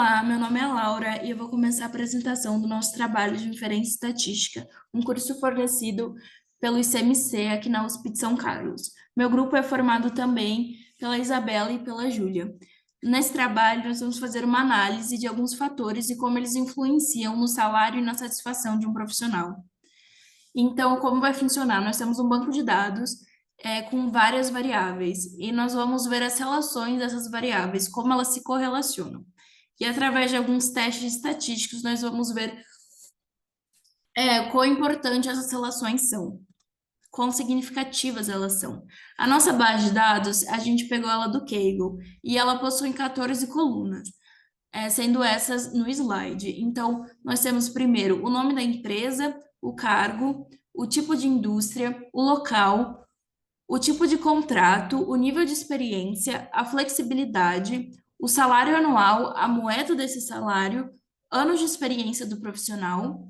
Olá, meu nome é Laura e eu vou começar a apresentação do nosso trabalho de inferência estatística, um curso fornecido pelo ICMC aqui na USP de São Carlos. Meu grupo é formado também pela Isabela e pela Júlia. Nesse trabalho, nós vamos fazer uma análise de alguns fatores e como eles influenciam no salário e na satisfação de um profissional. Então, como vai funcionar? Nós temos um banco de dados com várias variáveis e nós vamos ver as relações dessas variáveis, como elas se correlacionam. E através de alguns testes estatísticos, nós vamos ver quão importantes essas relações são, quão significativas elas são. A nossa base de dados, a gente pegou ela do Kaggle e ela possui 14 colunas, sendo essas no slide. Então, nós temos primeiro o nome da empresa, o cargo, o tipo de indústria, o local, o tipo de contrato, o nível de experiência, a flexibilidade, o salário anual, a moeda desse salário, anos de experiência do profissional,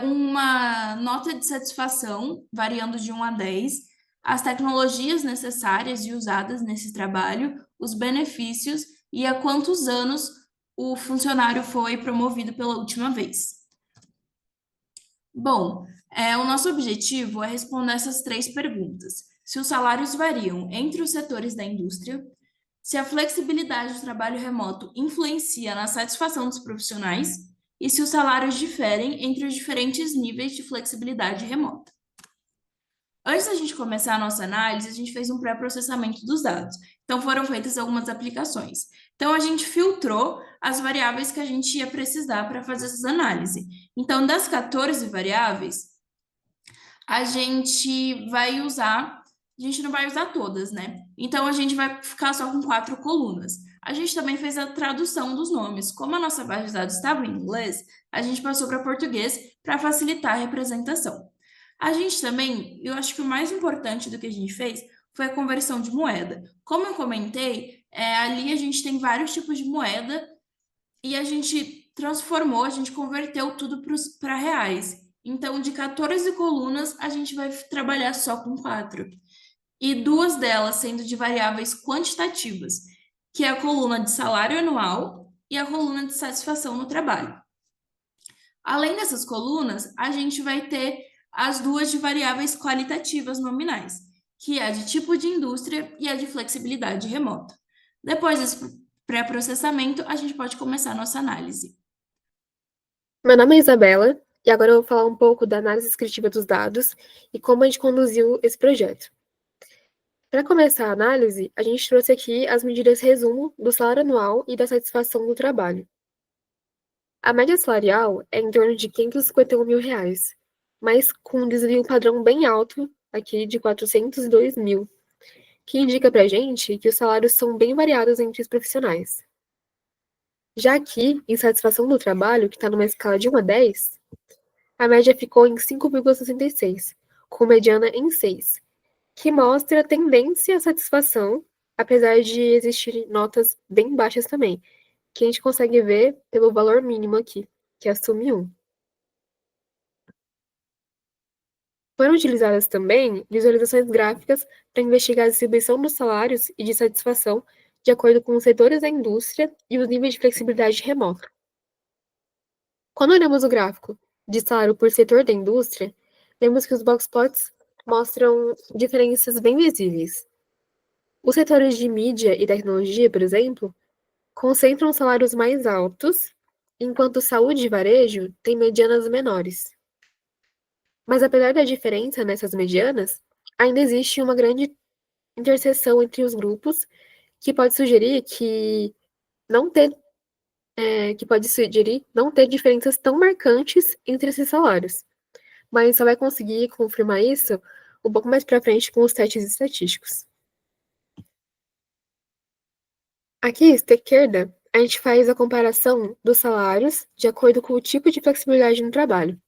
uma nota de satisfação, variando de 1 a 10, as tecnologias necessárias e usadas nesse trabalho, os benefícios e há quantos anos o funcionário foi promovido pela última vez. Bom, o nosso objetivo é responder essas três perguntas. Se os salários variam entre os setores da indústria, se a flexibilidade do trabalho remoto influencia na satisfação dos profissionais e se os salários diferem entre os diferentes níveis de flexibilidade remota. Antes da gente começar a nossa análise, a gente fez um pré-processamento dos dados. Então, foram feitas algumas aplicações. Então, a gente filtrou as variáveis que a gente ia precisar para fazer essas análises. Então, das 14 variáveis, a gente vai usar, a gente não vai usar todas, né? Então, a gente vai ficar só com 4 colunas. A gente também fez a tradução dos nomes. Como a nossa base de dados estava em inglês, a gente passou para português para facilitar a representação. A gente também, eu acho que o mais importante do que a gente fez foi a conversão de moeda. Como eu comentei, ali a gente tem vários tipos de moeda e a gente transformou, a gente converteu tudo para reais. Então, de 14 colunas, a gente vai trabalhar só com 4. E duas delas sendo de variáveis quantitativas, que é a coluna de salário anual e a coluna de satisfação no trabalho. Além dessas colunas, a gente vai ter as duas de variáveis qualitativas nominais, que é a de tipo de indústria e a de flexibilidade remota. Depois desse pré-processamento, a gente pode começar a nossa análise. Meu nome é Isabela e agora eu vou falar um pouco da análise descritiva dos dados e como a gente conduziu esse projeto. Para começar a análise, a gente trouxe aqui as medidas resumo do salário anual e da satisfação do trabalho. A média salarial é em torno de R$ 551 mil, mas com um desvio padrão bem alto, aqui de 402 mil, que indica para a gente que os salários são bem variados entre os profissionais. Já aqui, em satisfação do trabalho, que está numa escala de 1 a 10, a média ficou em 5,66, com mediana em 6, que mostra tendência à satisfação, apesar de existirem notas bem baixas também, que a gente consegue ver pelo valor mínimo aqui, que é a SUME 1. Foram utilizadas também visualizações gráficas para investigar a distribuição dos salários e de satisfação de acordo com os setores da indústria e os níveis de flexibilidade remota. Quando olhamos o gráfico de salário por setor da indústria, vemos que os boxplots mostram diferenças bem visíveis. Os setores de mídia e tecnologia, por exemplo, concentram salários mais altos, enquanto saúde e varejo têm medianas menores. Mas apesar da diferença nessas medianas, ainda existe uma grande interseção entre os grupos que pode sugerir não ter, que pode sugerir não ter diferenças tão marcantes entre esses salários. Mas só vai conseguir confirmar isso um pouco mais para frente com os testes estatísticos. Aqui, à esquerda, a gente faz a comparação dos salários de acordo com o tipo de flexibilidade no trabalho.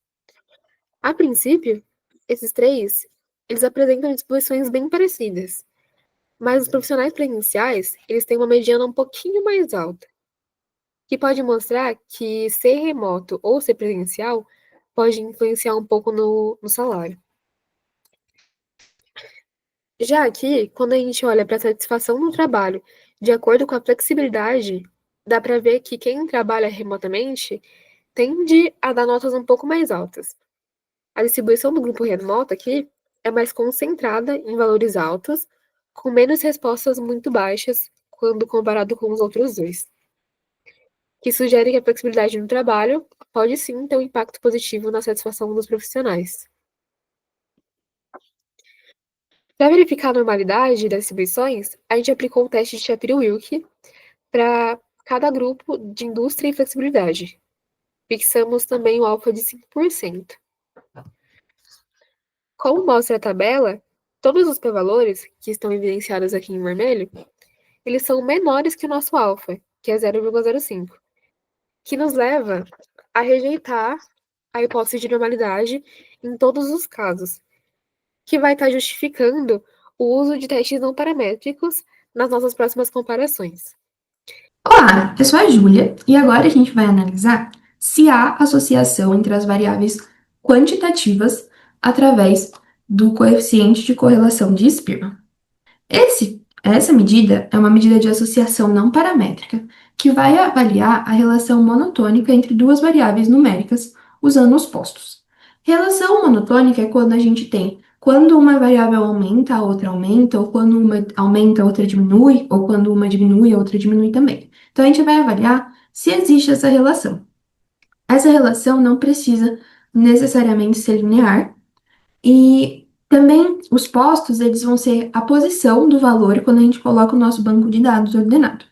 A princípio, esses três, eles apresentam disposições bem parecidas, mas os profissionais presenciais, eles têm uma mediana um pouquinho mais alta, que pode mostrar que ser remoto ou ser presencial pode influenciar um pouco no salário. Já aqui, quando a gente olha para a satisfação no trabalho de acordo com a flexibilidade dá para ver que quem trabalha remotamente tende a dar notas um pouco mais altas. A distribuição do grupo remoto aqui é mais concentrada em valores altos, com menos respostas muito baixas quando comparado com os outros dois, que sugere que a flexibilidade no trabalho pode sim ter um impacto positivo na satisfação dos profissionais. Para verificar a normalidade das distribuições, a gente aplicou o teste de Shapiro-Wilk para cada grupo de indústria e flexibilidade. Fixamos também o alfa de 5%. Como mostra a tabela, todos os p-valores, que estão evidenciados aqui em vermelho, eles são menores que o nosso alfa, que é 0,05, que nos leva a rejeitar a hipótese de normalidade em todos os casos, que vai estar justificando o uso de testes não paramétricos nas nossas próximas comparações. Olá, eu sou a Júlia e agora a gente vai analisar se há associação entre as variáveis quantitativas através do coeficiente de correlação de Spearman. Essa medida é uma medida de associação não paramétrica que vai avaliar a relação monotônica entre duas variáveis numéricas usando os postos. Relação monotônica é quando uma variável aumenta, a outra aumenta, ou quando uma aumenta, a outra diminui, ou quando uma diminui, a outra diminui também. Então, a gente vai avaliar se existe essa relação. Essa relação não precisa necessariamente ser linear, e também os postos, eles vão ser a posição do valor quando a gente coloca o nosso banco de dados ordenado.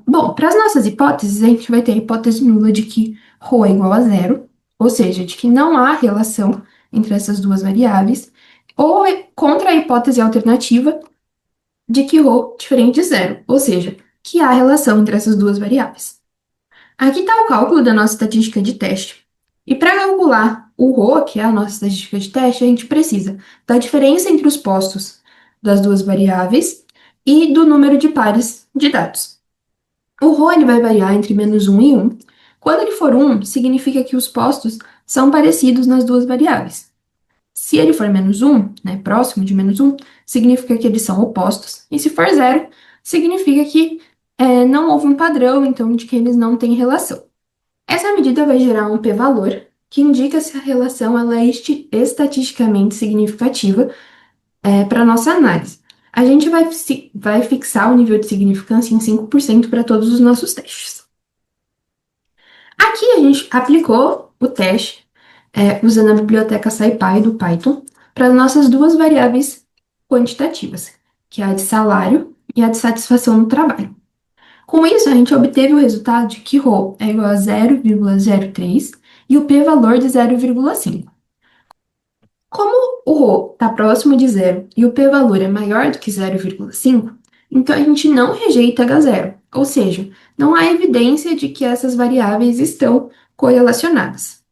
Bom, para as nossas hipóteses, a gente vai ter a hipótese nula de que ρ é igual a zero, ou seja, de que não há relação entre essas duas variáveis, ou contra a hipótese alternativa de que ρ é diferente de zero, ou seja, que há relação entre essas duas variáveis. Aqui está o cálculo da nossa estatística de teste. E para calcular o ρ, que é a nossa estatística de teste, a gente precisa da diferença entre os postos das duas variáveis e do número de pares de dados. O ρ ele vai variar entre -1 e 1. Quando ele for 1, significa que os postos são parecidos nas duas variáveis. Se ele for -1, próximo de -1, significa que eles são opostos. E se for 0, significa que não houve um padrão, então, de que eles não têm relação. Essa medida vai gerar um p-valor, que indica se a relação ela é estatisticamente significativa para a nossa análise. A gente vai fixar o nível de significância em 5% para todos os nossos testes. Aqui a gente aplicou o teste usando a biblioteca SciPy do Python para as nossas duas variáveis quantitativas, que é a de salário e a de satisfação no trabalho. Com isso, a gente obteve o resultado de que ρ é igual a 0,03 e o p-valor de 0,5. Como o ρ está próximo de zero e o p-valor é maior do que 0,5, então a gente não rejeita H0, ou seja, não há evidência de que essas variáveis estão correlacionadas.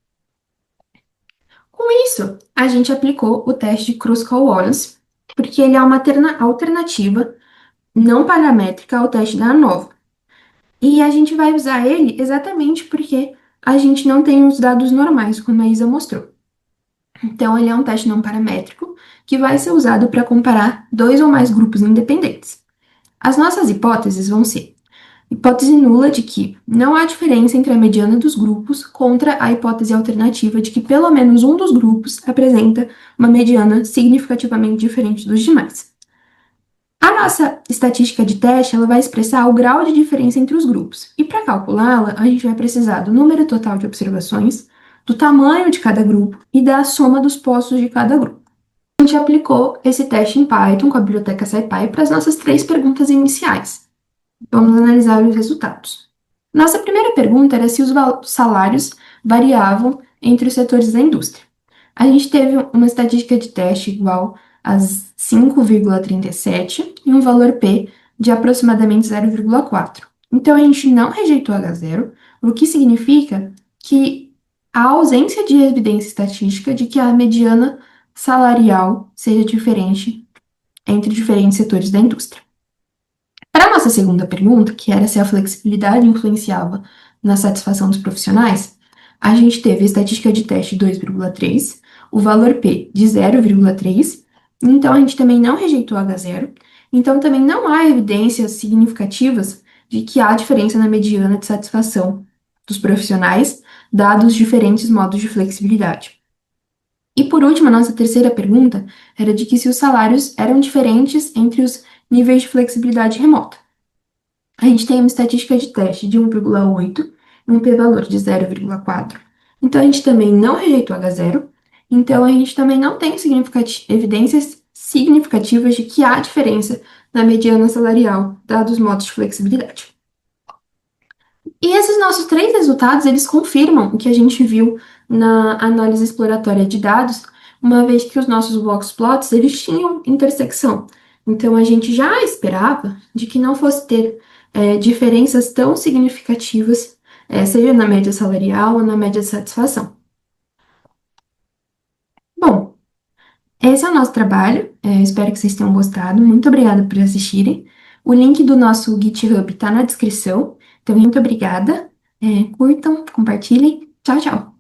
Com isso, a gente aplicou o teste de Kruskal-Wallis, porque ele é uma alternativa não paramétrica ao teste da ANOVA. E a gente vai usar ele exatamente porque a gente não tem os dados normais, como a Isa mostrou. Então, ele é um teste não paramétrico que vai ser usado para comparar dois ou mais grupos independentes. As nossas hipóteses vão ser: hipótese nula de que não há diferença entre a mediana dos grupos contra a hipótese alternativa de que pelo menos um dos grupos apresenta uma mediana significativamente diferente dos demais. A nossa estatística de teste ela vai expressar o grau de diferença entre os grupos. E para calculá-la, a gente vai precisar do número total de observações, do tamanho de cada grupo e da soma dos postos de cada grupo. A gente aplicou esse teste em Python com a biblioteca SciPy para as nossas 3 perguntas iniciais. Vamos analisar os resultados. Nossa primeira pergunta era se os salários variavam entre os setores da indústria. A gente teve uma estatística de teste igual a 5,37 e um valor P de aproximadamente 0,4. Então, a gente não rejeitou H0, o que significa que há ausência de evidência estatística de que a mediana salarial seja diferente entre diferentes setores da indústria. Para a nossa segunda pergunta, que era se a flexibilidade influenciava na satisfação dos profissionais, a gente teve a estatística de teste de 2,3, o valor P de 0,3, então a gente também não rejeitou H0, então também não há evidências significativas de que há diferença na mediana de satisfação dos profissionais, dados diferentes modos de flexibilidade. E por último, a nossa terceira pergunta era de que se os salários eram diferentes entre os níveis de flexibilidade remota. A gente tem uma estatística de teste de 1,8 e um p-valor de 0,4. Então, a gente também não rejeitou H0. Então, a gente também não tem evidências significativas de que há diferença na mediana salarial, dados os modos de flexibilidade. E esses nossos três resultados, eles confirmam o que a gente viu na análise exploratória de dados, uma vez que os nossos box plots, eles tinham intersecção. Então, a gente já esperava de que não fosse ter diferenças tão significativas, seja na média salarial ou na média de satisfação. Bom, esse é o nosso trabalho, espero que vocês tenham gostado. Muito obrigada por assistirem. O link do nosso GitHub está na descrição, então muito obrigada. Curtam, compartilhem. Tchau, tchau!